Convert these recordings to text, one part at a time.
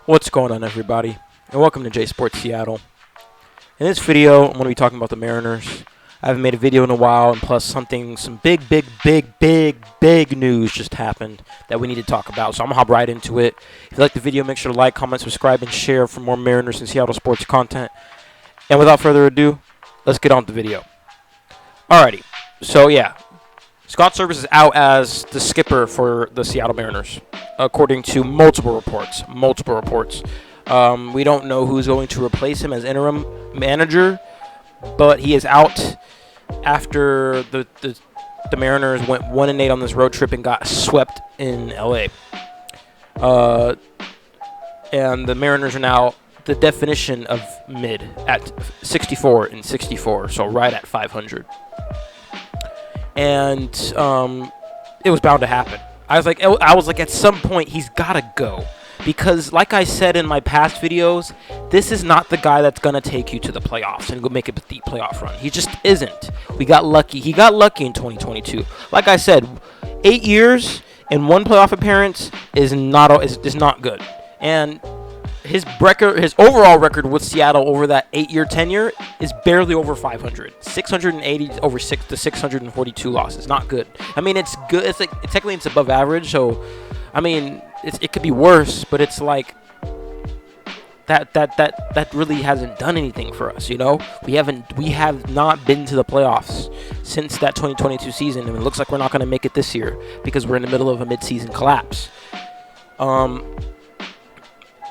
What's going on, everybody, and welcome to J Sports Seattle. In this video, I'm going to be talking about the Mariners. I haven't made a video in a while, and plus some big news just happened that we need to talk about, so I'm going to hop right into it. If you like the video, make sure to like, comment, subscribe, and share for more Mariners and Seattle sports content. And without further ado, let's get on with the video. Alrighty, so yeah, Scott Service is out as the skipper for the Seattle Mariners, according to multiple reports. We don't know who's going to replace him as interim manager, but he is out after the Mariners went 1-8 on this road trip and got swept in LA. And the Mariners are now the definition of mid at 64-64, so right at 500. And it was bound to happen. I was like, at some point he's gotta go, because like I said in my past videos, this is not the guy that's gonna take you to the playoffs and go make a deep playoff run. He just isn't. We got lucky. He got lucky in 2022. Like I said, 8 years and 1 playoff appearance is not good. And his overall record with Seattle over that 8-year tenure is barely over 500. 680 over 642 losses. Not good. I mean, it's good. It's like technically it's above average. So, I mean, it could be worse, but it's like that really hasn't done anything for us. You know, we have not been to the playoffs since that 2022 season, and it looks like we're not going to make it this year because we're in the middle of a midseason collapse.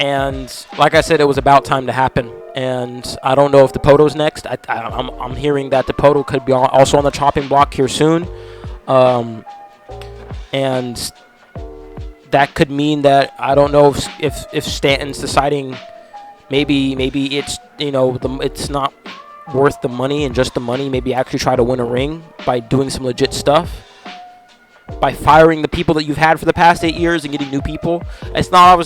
And like I said, it was about time to happen. And I don't know if Dipoto's next. I'm hearing that Dipoto could be also on the chopping block here soon. And that could mean that I don't know if Stanton's deciding maybe it's it's not worth the money and just the money. Maybe actually try to win a ring by doing some legit stuff. By firing the people that you've had for the past 8 years and getting new people. It's not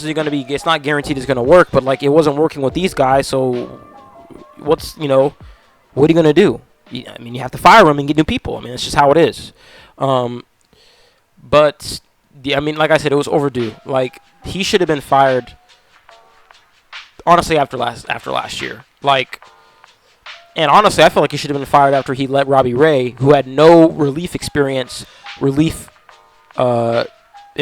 guaranteed it's going to work, but like it wasn't working with these guys, so what are you going to do? I mean, you have to fire them and get new people. I mean, it's just how it is. But like I said, it was overdue. Like, he should have been fired honestly after last year. And honestly, I feel like he should have been fired after he let Robbie Ray, who had no relief experience,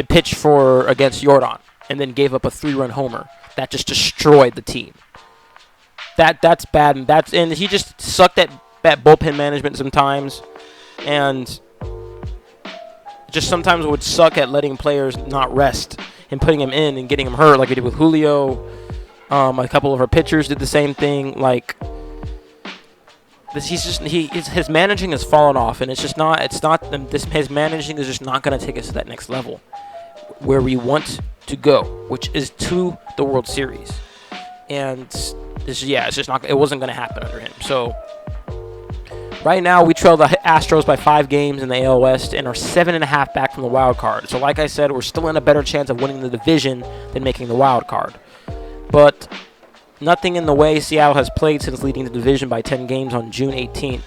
pitch for against Jordan, and then gave up a 3-run homer that just destroyed the team. That's bad, and he just sucked at bullpen management sometimes, and just sometimes would suck at letting players not rest and putting them in and getting them hurt, like we did with Julio. A couple of our pitchers did the same thing. His managing has fallen off, and his managing is just not going to take us to that next level where we want to go, which is to the World Series. And it's just not. It wasn't going to happen under him. So right now we trail the Astros by 5 games in the AL West and are 7.5 back from the wild card. So like I said, we're still in a better chance of winning the division than making the wild card. But nothing in the way Seattle has played since leading the division by 10 games on June 18th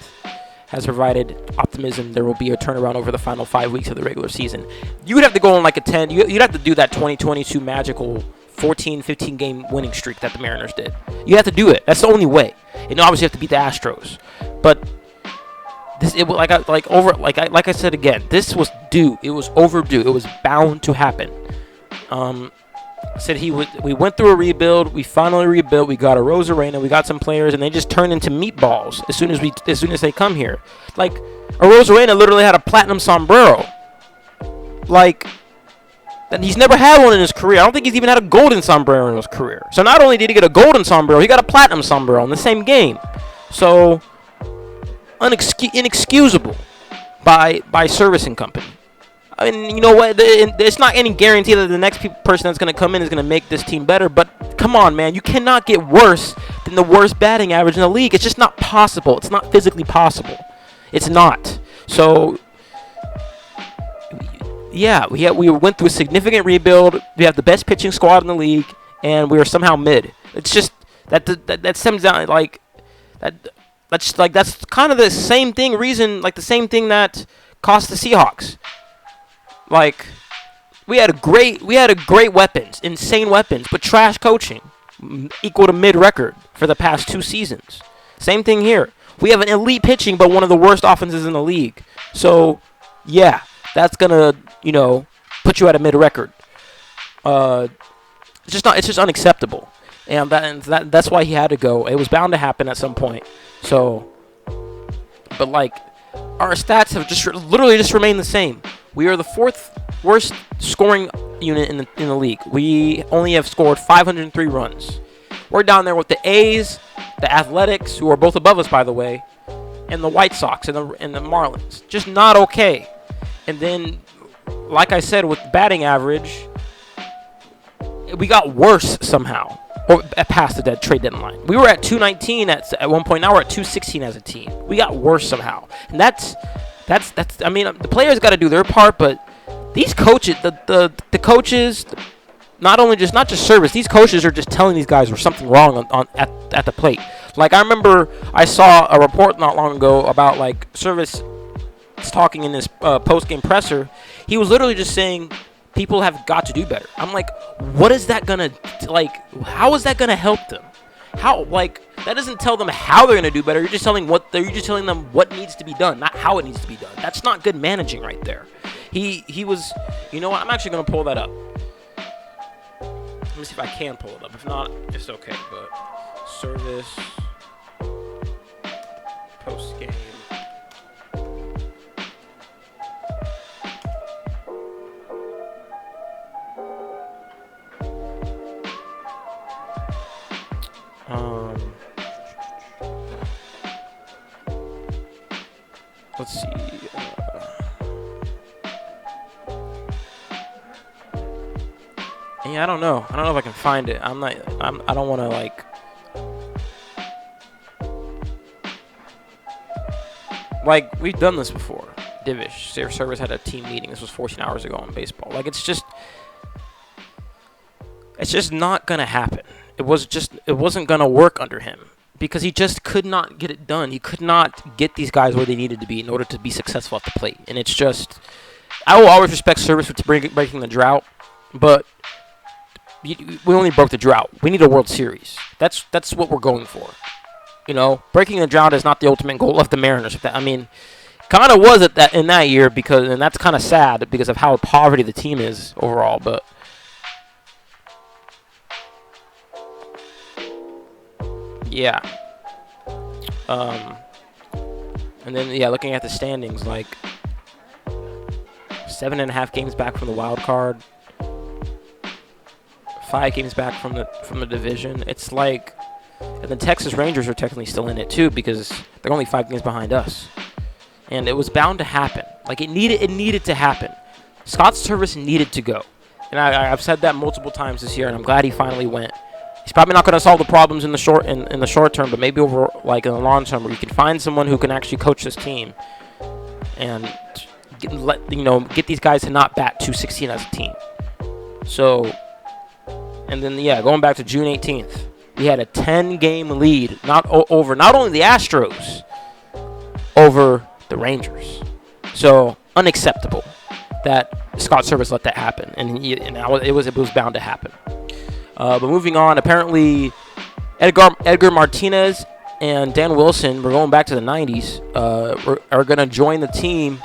has provided optimism there will be a turnaround over the final 5 weeks of the regular season. You would have to go on like a 10. You'd have to do that 2022 magical 14, 15 game winning streak that the Mariners did. You have to do it. That's the only way. And obviously you have to beat the Astros. But like I said again, this was due. It was overdue. It was bound to happen. Said we went through a rebuild. We finally rebuilt. We got a Rosarena. We got some players, and they just turned into meatballs as soon as they come here. Like, a Rosarena literally had a platinum sombrero. And he's never had one in his career. I don't think he's even had a golden sombrero in his career. So not only did he get a golden sombrero, he got a platinum sombrero in the same game. So inexcusable by servicing company. I mean, you know what? It's not any guarantee that the next person that's going to come in is going to make this team better. But come on, man. You cannot get worse than the worst batting average in the league. It's just not possible. It's not physically possible. It's not. So, yeah, we went through a significant rebuild. We have the best pitching squad in the league, and we are somehow mid. It's just that stems down like that. That's kind of the same thing. The same thing that cost the Seahawks. We had a great weapons, insane weapons, but trash coaching, equal to mid record for the past 2 seasons. Same thing here. We have an elite pitching, but one of the worst offenses in the league. So, yeah, that's gonna put you at a mid record. It's just unacceptable, and that's why he had to go. It was bound to happen at some point. So, but like, our stats have literally just remained the same. We are the fourth worst scoring unit in the league. We only have scored 503 runs. We're down there with the A's, the Athletics, who are both above us, by the way, and the White Sox and the Marlins. Just not okay. And then, like I said, with batting average, we got worse somehow, or past the trade deadline. We were at 219 at one point. Now we're at 216 as a team. We got worse somehow, and that's. I mean, the players got to do their part, but these coaches, the coaches, not just service. These coaches are just telling these guys there's something wrong at the plate. Like, I remember I saw a report not long ago about like Service talking in this post-game presser. He was literally just saying people have got to do better. I'm like, what is that gonna how is that gonna help them? How, that doesn't tell them how they're gonna do better. You're just telling them what needs to be done, not how it needs to be done. That's not good managing right there. He was, you know what? I'm actually gonna pull that up. Let me see if I can pull it up. If not, it's okay. But Service post game. Let's see. Yeah, I don't know. I don't know if I can find it. I don't want to we've done this before. Divish, their Service had a team meeting. This was 14 hours ago in baseball. It's just not gonna happen. It wasn't gonna work under him because he just could not get it done. He could not get these guys where they needed to be in order to be successful at the plate. And it's just, I will always respect Service for breaking the drought, but we only broke the drought. We need a World Series. That's what we're going for. Breaking the drought is not the ultimate goal of the Mariners. Kind of was in that year and that's kind of sad because of how poverty the team is overall. But yeah. And then looking at the standings, 7.5 games back from the wild card, 5 games back from the division. It's and the Texas Rangers are technically still in it too because they're only 5 games behind us. And it was bound to happen. It needed to happen. Scott Service needed to go. And I've said that multiple times this year, and I'm glad he finally went. He's probably not going to solve the problems in the short term, but maybe over in the long term, where you can find someone who can actually coach this team and get these guys to not bat 216 as a team. So, and then going back to June 18th, we had a 10-game lead, over not only the Astros, over the Rangers. So unacceptable that Scott Service let that happen, and it was bound to happen. But moving on, apparently Edgar Martinez and Dan Wilson, we're going back to the 90s, are going to join the team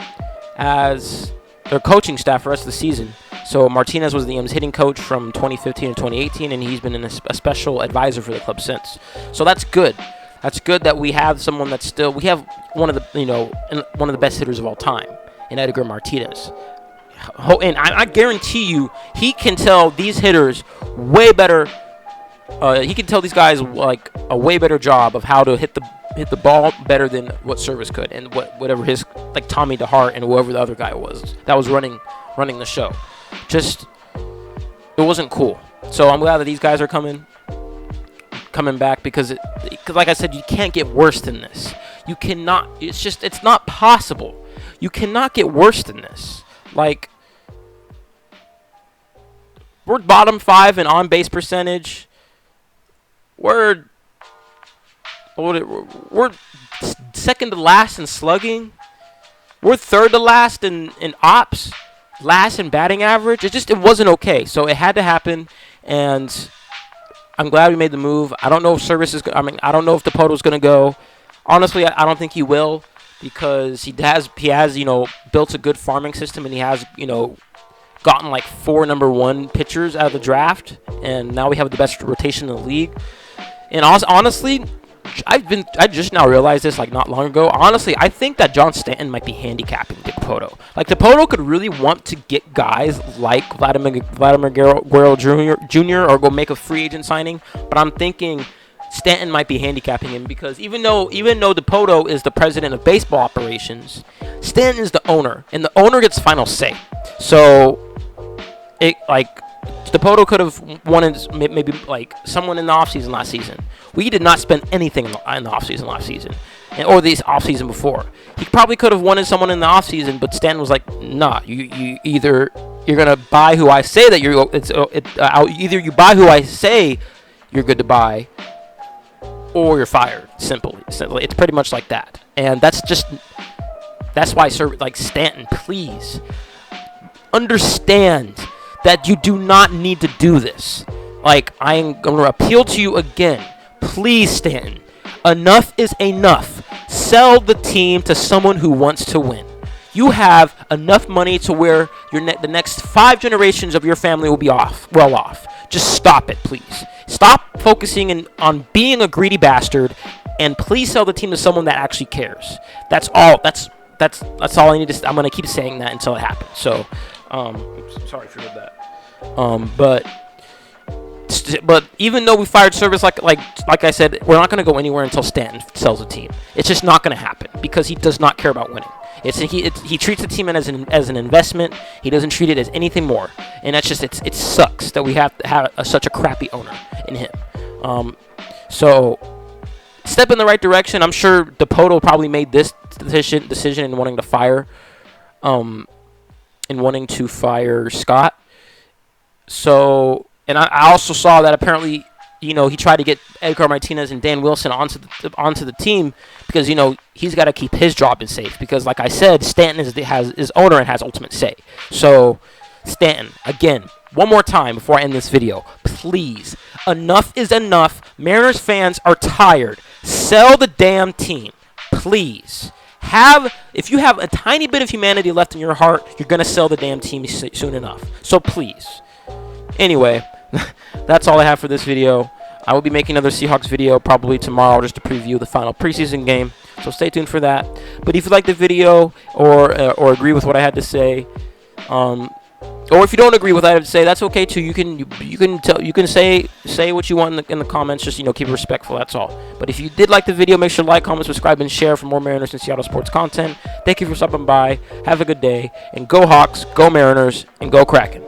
as their coaching staff for the rest of the season. So Martinez was the hitting coach from 2015 to 2018, and he's been a special advisor for the club since. So that's good. That's good that we have someone we have one of the best hitters of all time in Edgar Martinez. And I guarantee you, he can tell these hitters way better. He can tell these guys a way better job of how to hit the ball better than what Service could, and whatever his Tommy DeHart and whoever the other guy was that was running the show. Just, it wasn't cool. So I'm glad that these guys are coming back because like I said, you can't get worse than this. You cannot. It's not possible. You cannot get worse than this. We're bottom 5 in on-base percentage. We're second to last in slugging. We're third to last in ops. last in batting average. It wasn't okay. So it had to happen, and I'm glad we made the move. I don't know if Service is. I don't know if DePoto's going to go. Honestly, I don't think he will, because he has built a good farming system, and he has gotten like 4 number 1 pitchers out of the draft, and now we have the best rotation in the league. And honestly, I just now realized this like not long ago. Honestly, I think that John Stanton might be handicapping DePoto. Like DePoto could really want to get guys like Vladimir Guerrero Jr. or go make a free agent signing, but I'm thinking Stanton might be handicapping him, because even though DePoto is the president of baseball operations, Stanton is the owner, and the owner gets final say. So DePoto could have wanted maybe like someone in the offseason last season. We did not spend anything in the offseason last season, or this offseason before. He probably could have wanted someone in the offseason, but Stanton was like, nah, you either you're gonna buy who I say that either you buy who I say you're good to buy, or you're fired. Simply. It's pretty much like that. And that's why, sir, like Stanton, please understand that you do not need to do this. Like, I'm going to appeal to you again. Please, Stanton, enough is enough. Sell the team to someone who wants to win. You have enough money to where the next 5 generations of your family will be well off. Just stop it, please. Stop focusing on being a greedy bastard, and please sell the team to someone that actually cares. That's all. That's all I need to. I'm gonna keep saying that until it happens. So, sorry for that. But even though we fired Service, like I said, we're not gonna go anywhere until Stanton sells the team. It's just not gonna happen, because he does not care about winning. He treats the team as an investment. He doesn't treat it as anything more, and that's just it sucks that we have to have such a crappy owner in him. So step in the right direction. I'm sure DePoto probably made this decision in wanting to fire Scott. So, and I also saw that apparently, he tried to get Edgar Martinez and Dan Wilson onto the team, because he's got to keep his job in safe, because like I said, Stanton is owner and has ultimate say. So Stanton, again, one more time before I end this video, please, enough is enough. Mariners fans are tired. Sell the damn team, please. If you have a tiny bit of humanity left in your heart, you're gonna sell the damn team soon enough. So please. Anyway, that's all I have for this video. I will be making another Seahawks video probably tomorrow, just to preview the final preseason game. So stay tuned for that. But if you like the video or agree with what I had to say, or if you don't agree with what I have to say, that's okay too. You can say what you want in the comments. Just keep it respectful. That's all. But if you did like the video, make sure to like, comment, subscribe, and share for more Mariners and Seattle sports content. Thank you for stopping by. Have a good day, and go Hawks, go Mariners, and go Kraken.